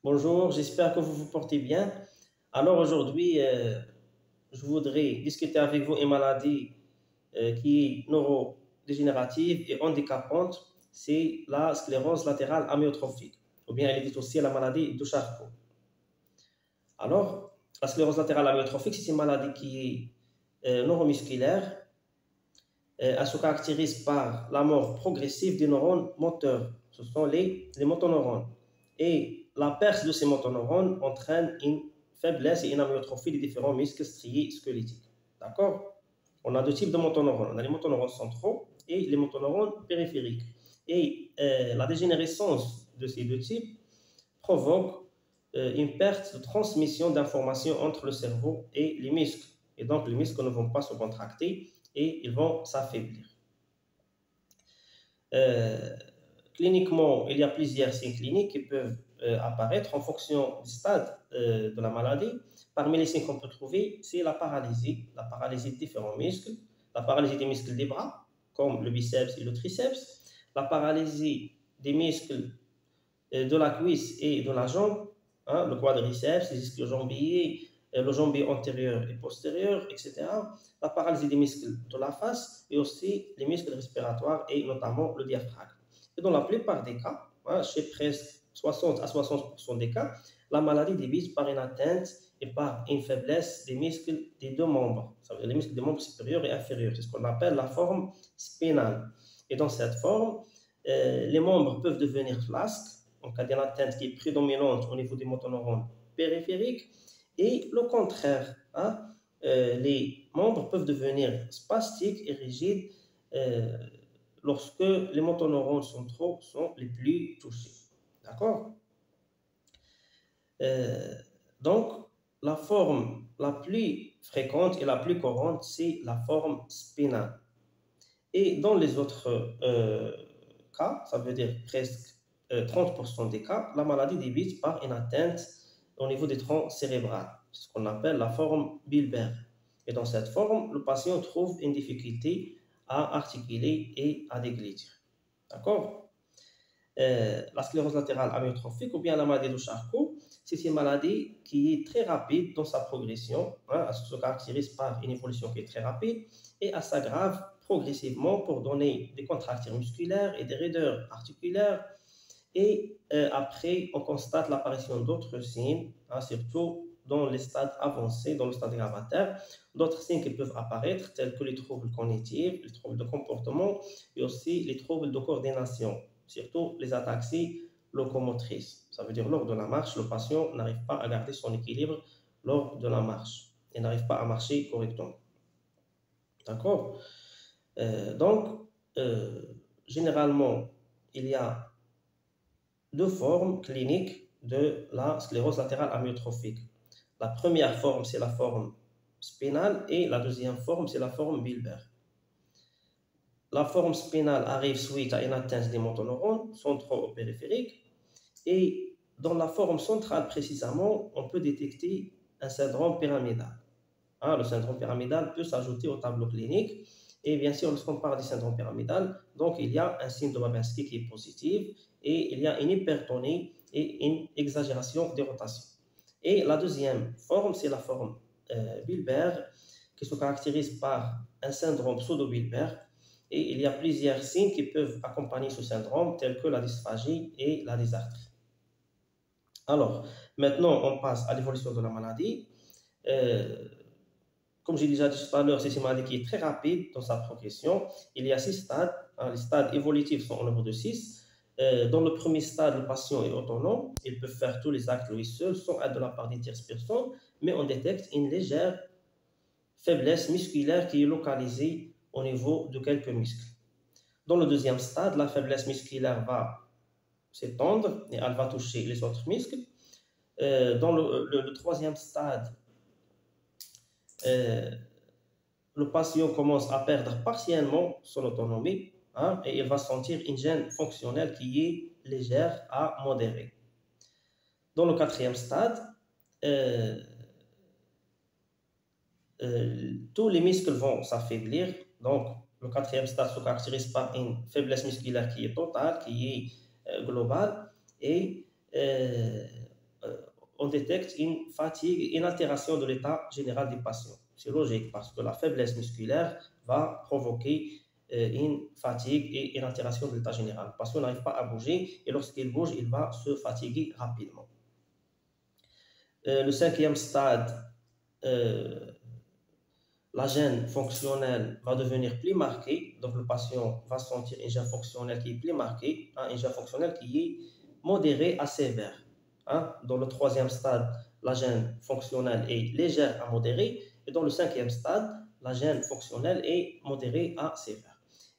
Bonjour, j'espère que vous vous portez bien. Alors aujourd'hui, je voudrais discuter avec vous une maladie qui est neurodégénérative et handicapante, c'est la sclérose latérale amyotrophique, ou bien elle est dite aussi la maladie de Charcot. Alors, la sclérose latérale amyotrophique, c'est une maladie qui est neuromusculaire. Elle se caractérise par la mort progressive des neurones moteurs. Ce sont les motoneurones. Et la perte de ces motoneurones entraîne une faiblesse et une amyotrophie des différents muscles striés squelettiques. D'accord? On a deux types de motoneurones. On a les motoneurones centraux et les motoneurones périphériques. Et la dégénérescence de ces deux types provoque une perte de transmission d'informations entre le cerveau et les muscles. Et donc, les muscles ne vont pas se contracter et ils vont s'affaiblir. Euh, Cliniquement, il y a plusieurs signes cliniques qui peuvent apparaître en fonction du stade de la maladie. Parmi les signes qu'on peut trouver, c'est la paralysie de différents muscles, la paralysie des muscles des bras, comme le biceps et le triceps, la paralysie des muscles de la cuisse et de la jambe, hein, le quadriceps, les ischio-jambiers, le jambier antérieur et postérieur, etc. La paralysie des muscles de la face et aussi les muscles respiratoires et notamment le diaphragme. Et dans la plupart des cas, hein, chez presque 60 à 60% des cas, la maladie débute par une atteinte et par une faiblesse des muscles des deux membres. Ça veut dire les muscles des membres supérieurs et inférieurs. C'est ce qu'on appelle la forme spinale. Et dans cette forme, les membres peuvent devenir flasques en cas d'une atteinte qui est prédominante au niveau des motoneurones périphériques, et le contraire, hein, les membres peuvent devenir spastiques et rigides lorsque les motoneurones centraux sont les plus touchés. D'accord? euh, Donc, la forme la plus fréquente et la plus courante, c'est la forme spinale. Et dans les autres cas, ça veut dire presque 30% des cas, la maladie débute par une atteinte au niveau des troncs cérébrales, ce qu'on appelle la forme bulbaire. Et dans cette forme, le patient trouve une difficulté à articuler et à déglutir. D'accord? La sclérose latérale amyotrophique ou bien la maladie de Charcot, c'est une maladie qui est très rapide dans sa progression, hein, elle se caractérise par une évolution qui est très rapide et elle s'aggrave progressivement pour donner des contractures musculaires et des raideurs articulaires. Et après, on constate l'apparition d'autres signes, hein, surtout dans les stades avancés, dans le stade gravataire, d'autres signes qui peuvent apparaître, tels que les troubles cognitifs, les troubles de comportement et aussi les troubles de coordination, surtout les ataxies locomotrices. Ça veut dire lors de la marche, le patient n'arrive pas à garder son équilibre lors de la marche et n'arrive pas à marcher correctement. D'accord? Donc, généralement, il y a deux formes cliniques de la sclérose latérale amyotrophique. La première forme, c'est la forme spinale et la deuxième forme, c'est la forme bulbaire. La forme spinale arrive suite à une atteinte des motoneurones centraux périphériques et dans la forme centrale précisément, on peut détecter un syndrome pyramidal. Hein, le syndrome pyramidal peut s'ajouter au tableau clinique. Et bien sûr, lorsqu'on parle du syndrome pyramidal, donc il y a un signe de Babinski qui est positif et il y a une hypertonie et une exagération des rotations. Et la deuxième forme, c'est la forme bulbaire qui se caractérise par un syndrome pseudo-bulbaire. Et il y a plusieurs signes qui peuvent accompagner ce syndrome, tels que la dysphagie et la dysarthrie. Alors, maintenant, on passe à l'évolution de la maladie. Euh, Comme j'ai déjà dit tout à l'heure, c'est une maladie qui est très rapide dans sa progression. Il y a 6 stades. Hein, les stades évolutifs sont au nombre de 6. Dans le premier stade, le patient est autonome. Il peut faire tous les actes lui seul, sans aide de la part d'une tierce personne, mais on détecte une légère faiblesse musculaire qui est localisée au niveau de quelques muscles. Dans le deuxième stade, la faiblesse musculaire va s'étendre et elle va toucher les autres muscles. Dans le troisième stade, euh, le patient commence à perdre partiellement son autonomie, hein, et il va sentir une gêne fonctionnelle qui est légère à modérée. Dans le quatrième stade, euh, tous les muscles vont s'affaiblir. Donc, le quatrième stade se caractérise par une faiblesse musculaire qui est totale, qui est globale, et détecte une fatigue et une altération de l'état général du patient. C'est logique parce que la faiblesse musculaire va provoquer une fatigue et une altération de l'état général. Le patient n'arrive pas à bouger et lorsqu'il bouge, il va se fatiguer rapidement. Le cinquième stade, la gêne fonctionnelle va devenir plus marquée. Donc, le patient va sentir une gêne fonctionnelle qui est plus marquée, une gêne fonctionnelle qui est modérée à sévère. Dans le troisième stade, la gêne fonctionnelle est légère à modérée. Et dans le cinquième stade, la gêne fonctionnelle est modérée à sévère.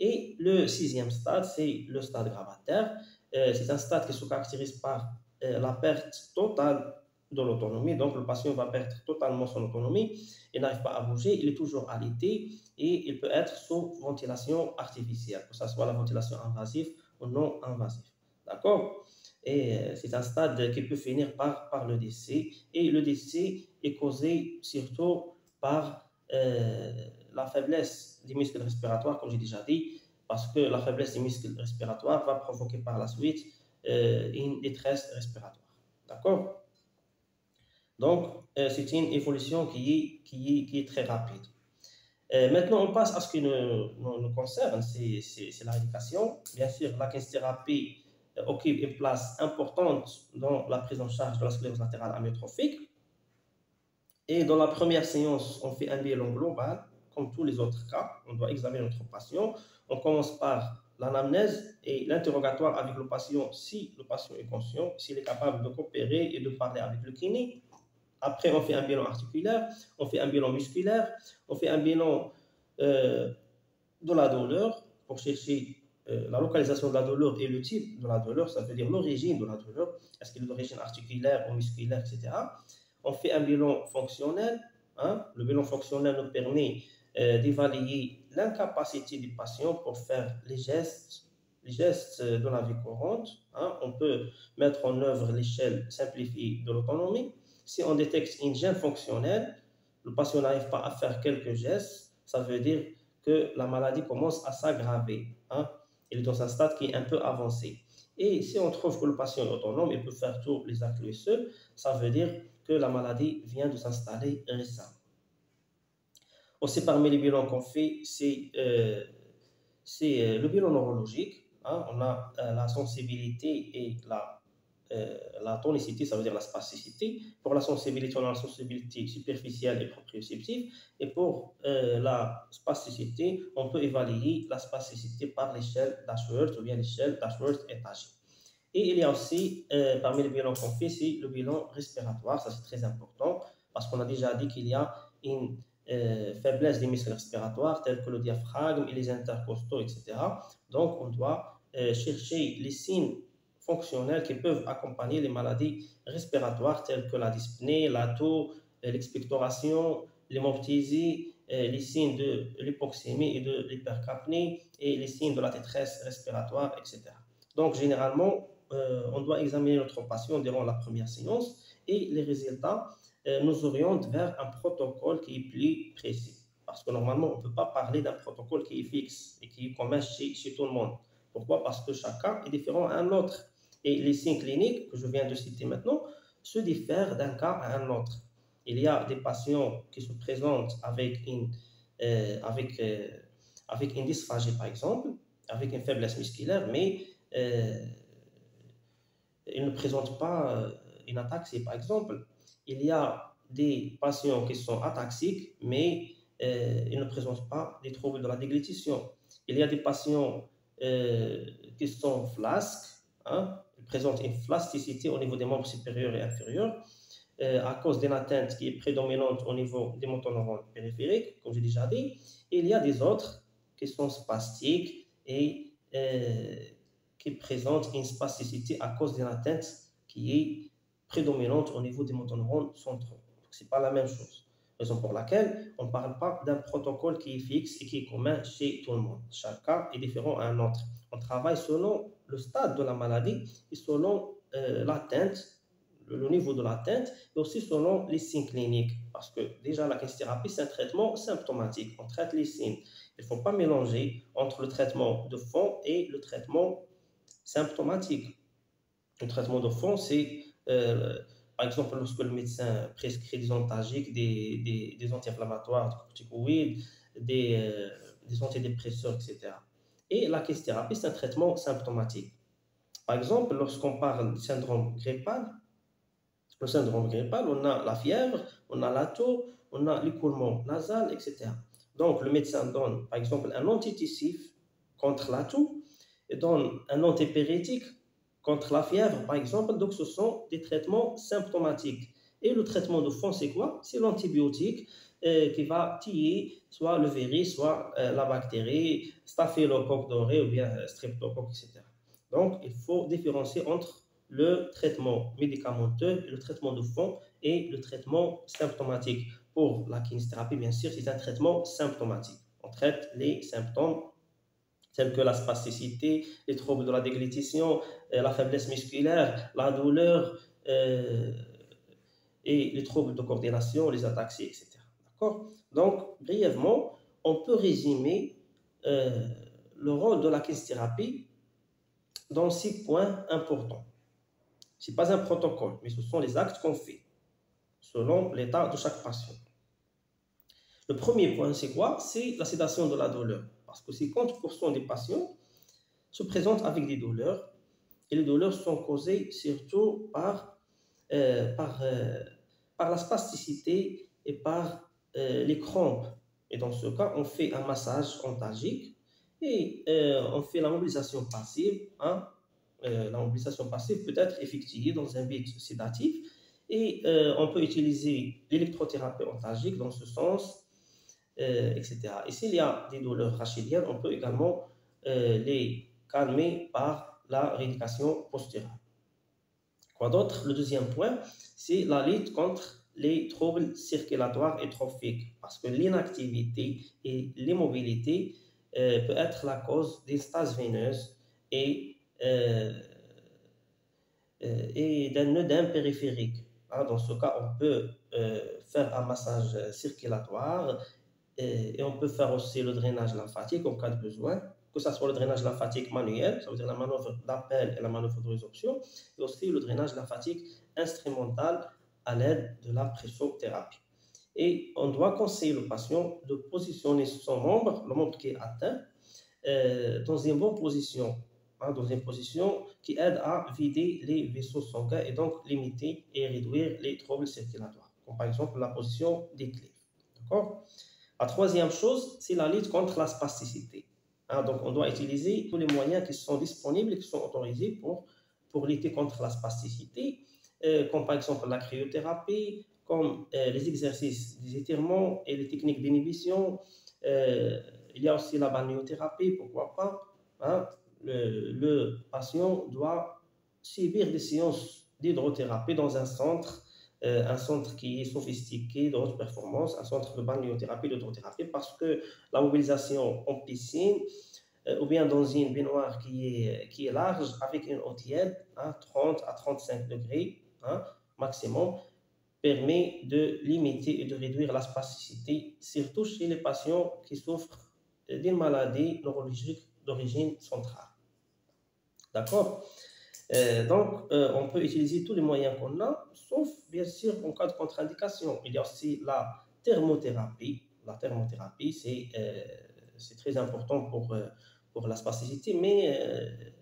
Et le sixième stade, c'est le stade gravataire. C'est un stade qui se caractérise par la perte totale de l'autonomie. Donc, le patient va perdre totalement son autonomie. Il n'arrive pas à bouger, il est toujours alité et il peut être sous ventilation artificielle, que ce soit la ventilation invasive ou non invasive. D'accord? Et c'est un stade qui peut finir par le décès. Et le décès est causé surtout par la faiblesse des muscles respiratoires, comme j'ai déjà dit, parce que la faiblesse des muscles respiratoires va provoquer par la suite une détresse respiratoire. D'accord? Donc, c'est une évolution qui est très rapide. Maintenant, on passe à ce qui nous concerne, c'est la rééducation. Bien sûr, la kinésithérapie occupe une place importante dans la prise en charge de la sclérose latérale amyotrophique. Et dans la première séance, on fait un bilan global, comme tous les autres cas. On doit examiner notre patient. On commence par l'anamnèse et l'interrogatoire avec le patient si le patient est conscient, s'il est capable de coopérer et de parler avec le kiné. Après, on fait un bilan articulaire, on fait un bilan musculaire, on fait un bilan de la douleur pour chercher la localisation de la douleur et le type de la douleur, ça veut dire l'origine de la douleur, est-ce qu'elle est d'origine articulaire ou musculaire, etc. On fait un bilan fonctionnel. Le bilan fonctionnel nous permet d'évaluer l'incapacité du patient pour faire les gestes de la vie courante. On peut mettre en œuvre l'échelle simplifiée de l'autonomie. Si on détecte une gêne fonctionnelle, le patient n'arrive pas à faire quelques gestes, ça veut dire que la maladie commence à s'aggraver. Il est dans un stade qui est un peu avancé. Et si on trouve que le patient est autonome, il peut faire tous les actes lui seul, ça veut dire que la maladie vient de s'installer récemment. Aussi, parmi les bilans qu'on fait, c'est le bilan neurologique. On a la sensibilité et la tonicité, ça veut dire la spasticité. Pour la sensibilité, on a la sensibilité superficielle et proprioceptive. Et pour la spasticité, on peut évaluer la spasticité par l'échelle d'Ashworth ou bien l'échelle d'Ashworth étagée. Et il y a aussi, parmi les bilans qu'on fait, c'est le bilan respiratoire. Ça, c'est très important parce qu'on a déjà dit qu'il y a une faiblesse des muscles respiratoires tels que le diaphragme et les intercostaux, etc. Donc, on doit chercher les signes fonctionnels qui peuvent accompagner les maladies respiratoires telles que la dyspnée, la toux, l'expectoration, l'hémoptysie, les signes de l'hypoxémie et de l'hypercapnie et les signes de la détresse respiratoire, etc. Donc, généralement, on doit examiner notre patient durant la première séance et les résultats nous orientent vers un protocole qui est plus précis. Parce que normalement, on ne peut pas parler d'un protocole qui est fixe et qui est commun chez tout le monde. Pourquoi? Parce que chacun est différent à un autre. Et les signes cliniques que je viens de citer maintenant se diffèrent d'un cas à un autre. Il y a des patients qui se présentent avec une dysphagie, par exemple, avec une faiblesse musculaire, mais ils ne présentent pas une ataxie, par exemple. Il y a des patients qui sont ataxiques, mais ils ne présentent pas des troubles de la déglutition. Il y a des patients qui sont flasques, ils présentent une plasticité au niveau des membres supérieurs et inférieurs à cause d'une atteinte qui est prédominante au niveau des motoneurones périphériques, comme j'ai déjà dit. Et il y a des autres qui sont spastiques et qui présentent une spasticité à cause d'une atteinte qui est prédominante au niveau des motoneurones centraux. Ce n'est pas la même chose. Raison pour laquelle on ne parle pas d'un protocole qui est fixe et qui est commun chez tout le monde. Chaque cas est différent à un autre. On travaille selon le stade de la maladie et selon l'atteinte, le niveau de l'atteinte et aussi selon les signes cliniques. Parce que déjà, la kinésithérapie, c'est un traitement symptomatique. On traite les signes. Il ne faut pas mélanger entre le traitement de fond et le traitement symptomatique. Le traitement de fond, c'est par exemple, lorsque le médecin prescrit des antalgiques, des anti-inflammatoires, des corticoïdes, des antidépresseurs, etc. Et la kinésithérapie, c'est un traitement symptomatique. Par exemple, lorsqu'on parle du syndrome grippal, le syndrome grippal, on a la fièvre, on a la toux, on a l'écoulement nasal, etc. Donc, le médecin donne, par exemple, un antitussif contre la toux et donne un antipyrétique contre la fièvre, par exemple. Donc, ce sont des traitements symptomatiques. Et le traitement de fond, c'est quoi? C'est l'antibiotique qui va tuer soit le virus, soit la bactérie, staphylocoque doré ou bien streptocoque, etc. Donc, il faut différencier entre le traitement médicamenteux, le traitement de fond et le traitement symptomatique. Pour la kinésithérapie, bien sûr, c'est un traitement symptomatique. On traite les symptômes tels que la spasticité, les troubles de la déglutition, la faiblesse musculaire, la douleur et les troubles de coordination, les ataxies, etc. D'accord? Donc, brièvement, on peut résumer le rôle de la kinésithérapie dans 6 points importants. Ce n'est pas un protocole, mais ce sont les actes qu'on fait selon l'état de chaque patient. Le premier point, c'est quoi? C'est la sédation de la douleur. Parce que 50% des patients se présentent avec des douleurs et les douleurs sont causées surtout par la spasticité et par les crampes. Et dans ce cas, on fait un massage antalgique et on fait la mobilisation passive. La mobilisation passive peut être effectuée dans un but sédatif et on peut utiliser l'électrothérapie antalgique dans ce sens, etc. Et s'il y a des douleurs rachidien, on peut également les calmer par la rééducation posturale. Quoi d'autre? Le deuxième point, c'est la lutte contre les troubles circulatoires et trophiques, parce que l'inactivité et l'immobilité peut être la cause d'une stase veineuse et, euh, et d'un œdème périphérique. Dans ce cas, on peut faire un massage circulatoire et on peut faire aussi le drainage lymphatique en cas de besoin, que ce soit le drainage lymphatique manuel, ça veut dire la manœuvre d'appel et la manœuvre de résorption, et aussi le drainage lymphatique instrumental à l'aide de la pressothérapie. Et on doit conseiller le patient de positionner son membre, le membre qui est atteint, dans une bonne position, dans une position qui aide à vider les vaisseaux sanguins et donc limiter et réduire les troubles circulatoires, comme par exemple la position des clés. D'accord? La troisième chose, c'est la lutte contre la spasticité. Donc, on doit utiliser tous les moyens qui sont disponibles et qui sont autorisés pour lutter contre la spasticité, comme par exemple la cryothérapie, comme les exercices des étirements et les techniques d'inhibition. Il y a aussi la balnéothérapie, pourquoi pas. Le patient doit subir des séances d'hydrothérapie dans un centre qui est sophistiqué de haute performance, un centre de balnéothérapie, d'hydrothérapie, parce que la mobilisation en piscine ou bien dans une baignoire qui est large avec une eau tiède, 30 à 35 degrés maximum, permet de limiter et de réduire la spasticité, surtout chez les patients qui souffrent d'une maladie neurologique d'origine centrale. D'accord? On peut utiliser tous les moyens qu'on a, sauf bien sûr en cas de contre-indication. Il y a aussi la thermothérapie. La thermothérapie, c'est très important pour la spasticité, mais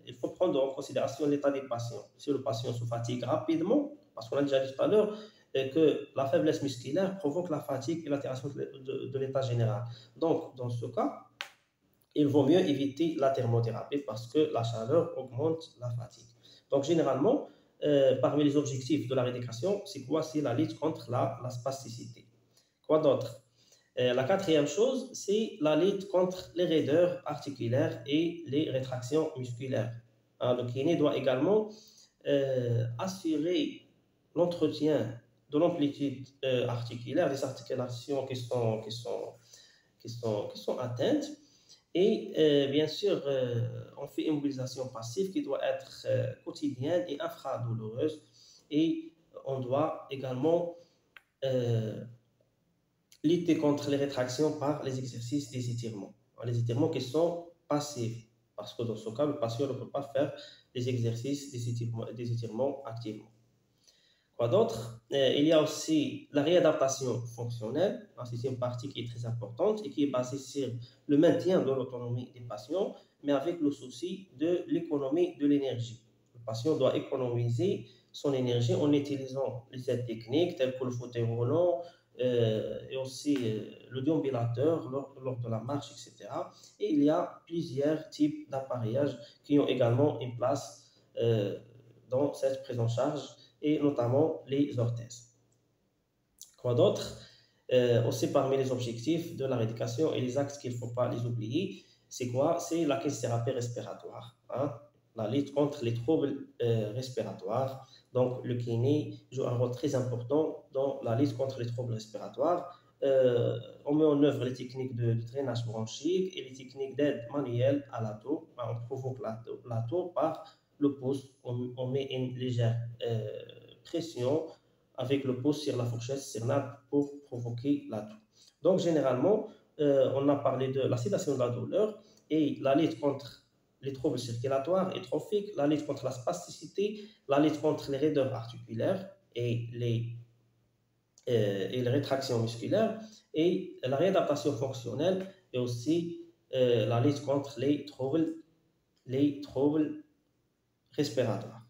il faut prendre en considération l'état des patients. Si le patient se fatigue rapidement, parce qu'on a déjà dit tout à l'heure que la faiblesse musculaire provoque la fatigue et l'altération de l'état général. Donc, dans ce cas, il vaut mieux éviter la thermothérapie parce que la chaleur augmente la fatigue. Donc, généralement, parmi les objectifs de la rééducation, c'est quoi? C'est la lutte contre la spasticité. Quoi d'autre? La quatrième chose, c'est la lutte contre les raideurs articulaires et les rétractions musculaires. Le kiné doit également assurer l'entretien de l'amplitude articulaire, des articulations qui sont atteintes. Et bien sûr, on fait une mobilisation passive qui doit être quotidienne et infradouloureuse. Et on doit également lutter contre les rétractions par les exercices des étirements. Les étirements qui sont passifs, parce que dans ce cas, le patient ne peut pas faire les exercices des étirements activement. Quoi d'autre? Il y a aussi la réadaptation fonctionnelle, c'est une partie qui est très importante et qui est basée sur le maintien de l'autonomie des patients, mais avec le souci de l'économie de l'énergie. Le patient doit économiser son énergie en utilisant les aides techniques telles que le fauteuil roulant et aussi le déambulateur lors de la marche, etc. Et il y a plusieurs types d'appareillages qui ont également une place dans cette prise en charge et notamment les orthèses. Quoi d'autre? Aussi parmi les objectifs de la rééducation et les axes qu'il ne faut pas les oublier, c'est quoi? C'est la kinésithérapie respiratoire, hein? La lutte contre les troubles respiratoires. Donc, le kiné joue un rôle très important dans la lutte contre les troubles respiratoires. On met en œuvre les techniques de drainage bronchique et les techniques d'aide manuelle à la toux. On provoque la toux par le pouce. On met une légère pression avec le pouce sur la fourchette sternale pour provoquer la toux. Donc, généralement, on a parlé de la sédation de la douleur et la lutte contre les troubles circulatoires et trophiques, la lutte contre la spasticité, la lutte contre les raideurs articulaires et les rétractions musculaires et la réadaptation fonctionnelle et aussi la lutte contre les troubles respiratoires.